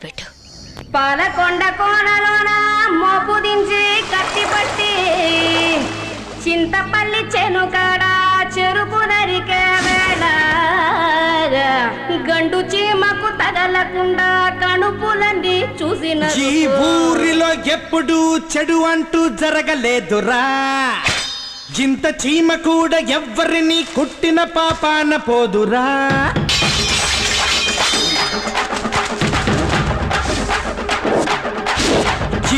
పెట్టు. పాలకొండ కోనలోన మోపు దించి కట్టిపట్టి చింతపల్లి చెనుకాడ చెరుకు నరికే వేళ గండు చీమకు తగలకుండా కణుపులన్నీ చూసిన ఈ ఊరిలో ఎప్పుడు చెడు అంటూ జరగలేదురా. ఇంత చీమ కూడా ఎవ్వరిని కుట్టిన పాపాన పోదురా.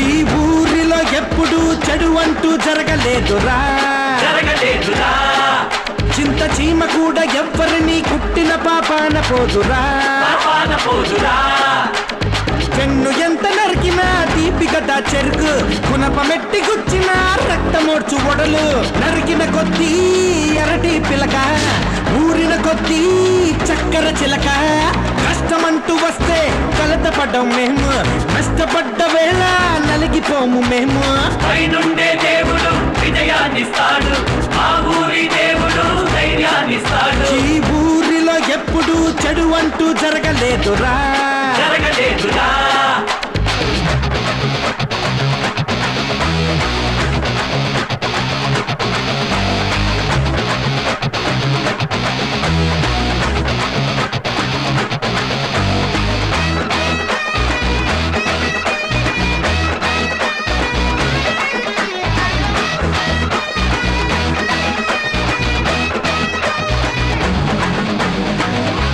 ఈ ఊరిలో ఎప్పుడు చెడు అంటూ జరగలేదురా. చింత చీమ కూడా ఎవ్వరిని కుట్టిన పాపాన పోదురా. పెన్ను ఎంత నరికినా తీపి గదా చెరుకు, కునపమెట్టి గుచ్చిన రక్తమోడ్చు ఒడలు. నరికిన కొద్దీ ఎరటి పిలక, ఊరిన కొద్దీ చక్కెర చిలక. కష్టమంటూ వస్తే కలతపడ్డం మేము, నష్టపడ్డ వేళ నలిగిపోము మేము. పైనుండే దేవుడు విజయాన్నిస్తాడు, ఆ ఊరి దేవుడు ధైర్యాన్నిస్తాడు. ఈ ఊరిలో ఎప్పుడు చెడు అంటూ జరగలేదురా. జరగలేదురా.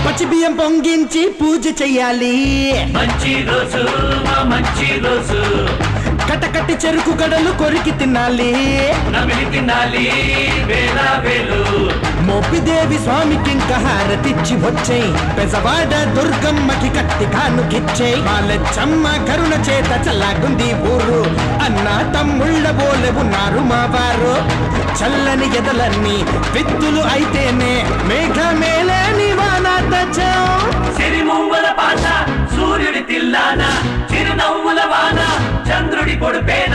పచ్చి బియ్యం పొంగించి పూజ చెయ్యాలి. మంచి రోజు మా మంచి రోజు, కటకట్టి చెరుకు గడలు కొరికి తినాలి. నమిలి తినాలి వేల వేలు. మోపిదేవి స్వామికి ఇంకా హారతిచ్చి వచ్చేయ్, పెసవాడ దుర్గమ్మకి కట్టి కానుకిచ్చేయ్. వాళ్ళచ్చమ్మ కరుణ చేత చల్లాగుంది ఊరు, అన్న తమ్ముళ్ళ బోలే ఉన్నారు మా వారు. చల్లని ఎదలన్నీ విత్తులు అయితేనే మేఘమేలేని వాన తెచ్చాం. సిరిమూవల పాట సూర్యుడి తిల్లాన, చిరునవ్వుల వాన చంద్రుడి పొడిపేన.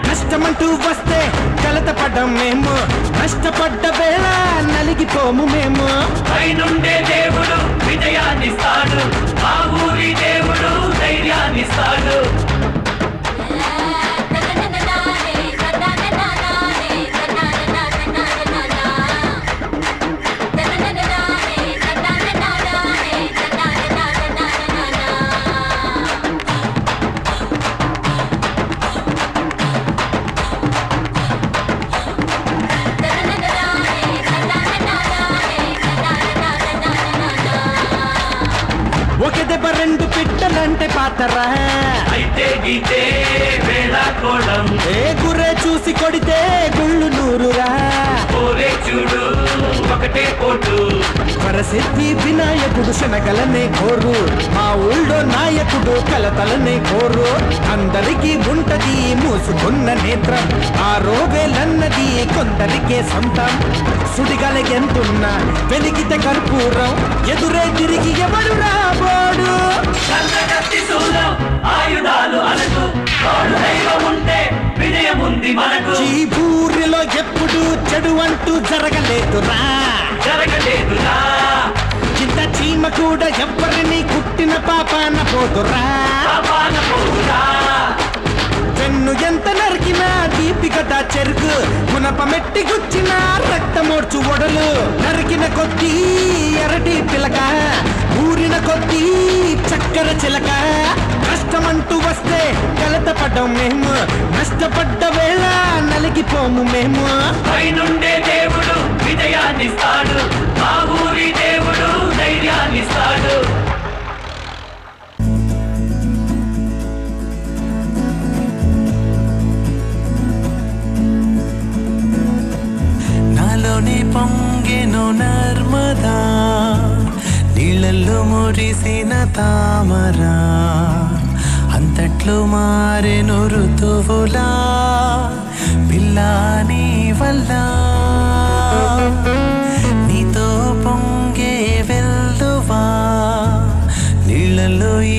కష్టమంటూ వస్తే కలతపడ్డం మేము, నష్టపడ్డ వేళ నలిగిపోము మేము. పైనుండే దేవుడు విజయాన్నిస్తాడు, ఆ ఊరి దేవుడు ధైర్యాన్నిస్తాడు. ఒక దెబ్బ రెండు పిట్టలంటే పాతరా, అయితే గీతే వేళ కోళం. ఏ గుర్రే చూసి కొడితే గుళ్ళు నూరురా. కోరే చూడు ఒకటే పోటు, వరసిద్ధి వినాయకుడు శనగలనే కోరు, మా ఊళ్ళో నాయకుడు కలతలనే కోరు. అందరికీ ఉంటది మూసుకున్న నేత్రం, ఆ రోవేలన్నది కొందరికే సొంతం. సుడిగలెంతున్నా వెలిగితే కర్పూరం, ఎదురే తిరిగి ఎవడు రాబోడు. కత్తి శూలం ఆయుధాలు అనకు, తోడు దైవం ఉంటే విజయం ఉంది మనకు. ఈ ఊరిలో ఎప్పుడు చెడు అంటూ జరగలేదురా. జరగలేదురా. చింత చీమ కూడా ఎవ్వరిని కుట్టిన పాపాన పోదురా. పాపాన పోదురా. పెన్ను ఎంత నరికినా తీపి గదా చెరుకు, మునపమెట్టి గుచ్చిన రక్తమోడ్చు ఒడలు. నరికిన కొద్దీ ఎరటి పిలక, ఊరిన కొద్దీ చక్కెర చిలక. కష్టమంటూ వస్తే కలతపడ్డం మేము, నష్టపడ్డ వేళ నలిగిపోము మేము. పైనుండే దేవుడు విజయాన్నిస్తాడు, ఆ ఊరి దేవుడు ధైర్యాన్నిస్తాడు. నాలోని పొంగెను నర్మదా, నీళ్ళల్లో మురిసిన తామరా. అంతట్లో మారెను ఋతువులా, పిల్లా నీ వల్ల. నీతో పొంగే వెల్లువా, నీళ్ళల్లో